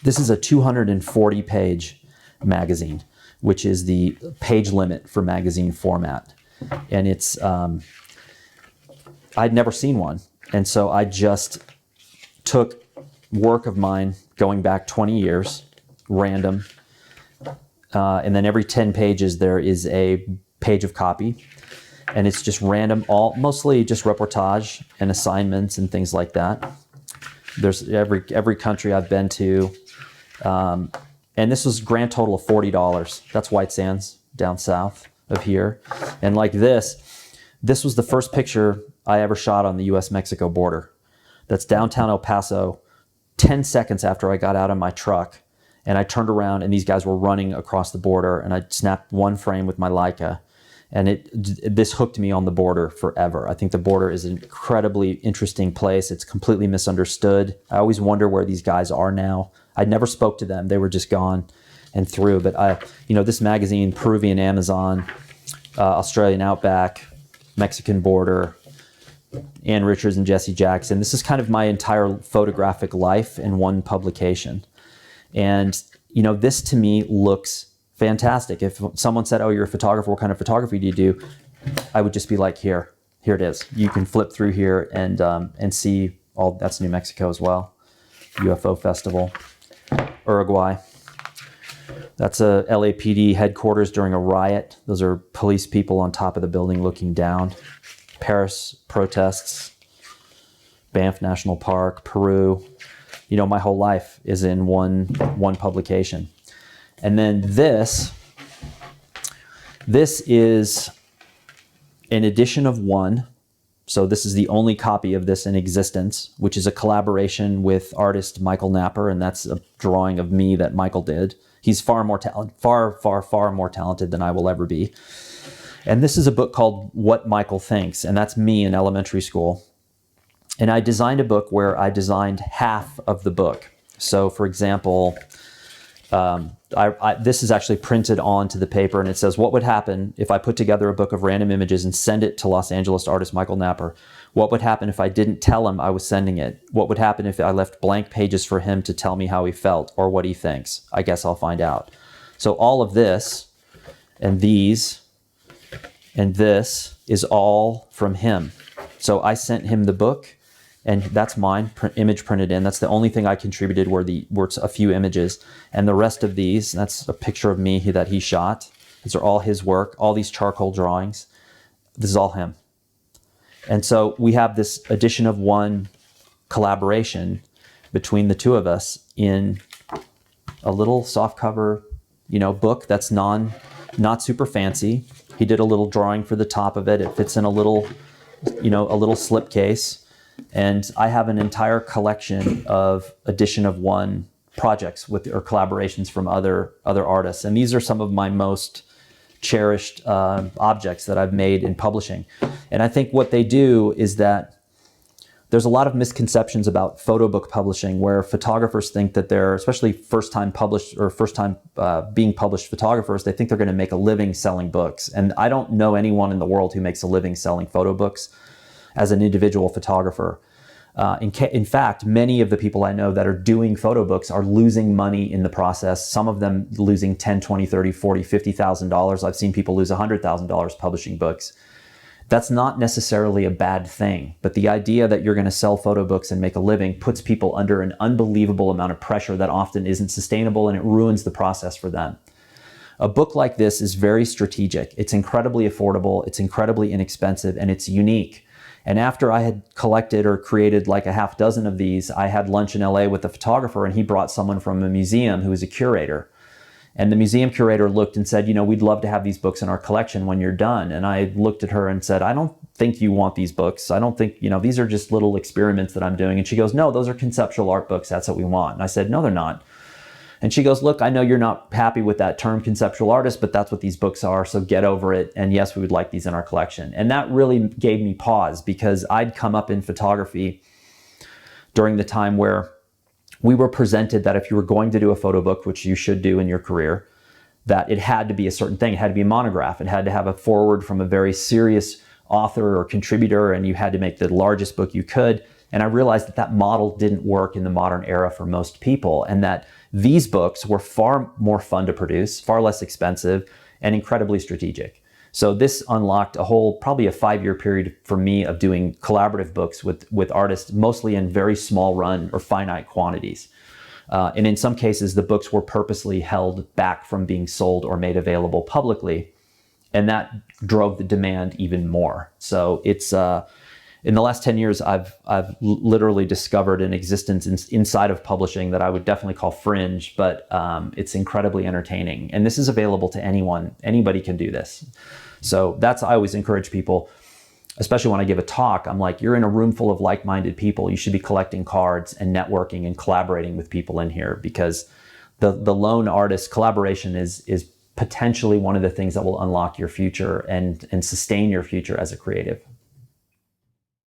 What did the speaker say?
This is a 240-page magazine, which is the page limit for magazine format. And it's, I'd never seen one. And so I just took work of mine going back 20 years, random, and then every 10 pages there is a page of copy, and it's just random, mostly just reportage and assignments and things like that. There's every country I've been to, and this was a grand total of $40. That's White Sands down south of here. And like this was the first picture I ever shot on the US-Mexico border. That's downtown El Paso, 10 seconds after I got out of my truck, and I turned around and these guys were running across the border, and I snapped one frame with my Leica, and this hooked me on the border forever. I think the border is an incredibly interesting place. It's completely misunderstood. I always wonder where these guys are now. I never spoke to them. They were just gone and through. But this magazine, Peruvian Amazon, Australian Outback, Mexican border, Ann Richards and Jesse Jackson. This is kind of my entire photographic life in one publication. And, this to me looks fantastic. If someone said, oh, you're a photographer, what kind of photography do you do? I would just be like, here it is. You can flip through here and see that's New Mexico as well. UFO Festival, Uruguay. That's a LAPD headquarters during a riot. Those are police people on top of the building looking down. Paris protests, Banff National Park, Peru. My whole life is in one publication. And then this is an edition of one. So this is the only copy of this in existence, which is a collaboration with artist Michael Napper, and that's a drawing of me that Michael did. He's far more talented than I will ever be. And this is a book called What Michael Thinks, and that's me in elementary school. And I designed a book where I designed half of the book. So for example, this is actually printed onto the paper, and it says, what would happen if I put together a book of random images and send it to Los Angeles artist Michael Napper? What would happen if I didn't tell him I was sending it? What would happen if I left blank pages for him to tell me how he felt or what he thinks? I guess I'll find out. So all of this and these and this is all from him. So I sent him the book, and that's mine, image printed in. That's the only thing I contributed were it's a few images. And the rest of these, that's a picture of me that he shot. These are all his work, all these charcoal drawings. This is all him. And so we have this edition of one collaboration between the two of us in a little softcover, book that's not super fancy. He did a little drawing for the top of it. It fits in a little slipcase. And I have an entire collection of edition of one projects or collaborations from other artists. And these are some of my most cherished objects that I've made in publishing. And I think what they do is that there's a lot of misconceptions about photo book publishing, where photographers think that they're, especially first-time published or first-time being published photographers, they think they're going to make a living selling books. And I don't know anyone in the world who makes a living selling photo books as an individual photographer. In fact, many of the people I know that are doing photo books are losing money in the process. Some of them losing $10, $20, $30, $40, $50,000. I've seen people lose $100,000 publishing books. That's not necessarily a bad thing, but the idea that you're going to sell photo books and make a living puts people under an unbelievable amount of pressure that often isn't sustainable, and it ruins the process for them. A book like this is very strategic. It's incredibly affordable, it's incredibly inexpensive, and it's unique. And after I had collected or created like a half dozen of these, I had lunch in LA with a photographer, and he brought someone from a museum who was a curator. And the museum curator looked and said, we'd love to have these books in our collection when you're done. And I looked at her and said, I don't think you want these books. I don't think, these are just little experiments that I'm doing. And she goes, no, those are conceptual art books. That's what we want. And I said, no, they're not. And she goes, look, I know you're not happy with that term conceptual artist, but that's what these books are. So get over it. And yes, we would like these in our collection. And that really gave me pause, because I'd come up in photography during the time where we were presented that if you were going to do a photo book, which you should do in your career, that it had to be a certain thing. It had to be a monograph. It had to have a foreword from a very serious author or contributor, and you had to make the largest book you could. And I realized that that model didn't work in the modern era for most people, and that these books were far more fun to produce, far less expensive, and incredibly strategic. So this unlocked probably a 5-year period for me of doing collaborative books with artists, mostly in very small run or finite quantities. And in some cases, the books were purposely held back from being sold or made available publicly. And that drove the demand even more. So it's in the last 10 years, I've literally discovered an existence inside of publishing that I would definitely call fringe, but it's incredibly entertaining. And this is available to anyone. Anybody can do this. So I always encourage people, especially when I give a talk, I'm like, you're in a room full of like-minded people. You should be collecting cards and networking and collaborating with people in here, because the lone artist collaboration is potentially one of the things that will unlock your future and sustain your future as a creative.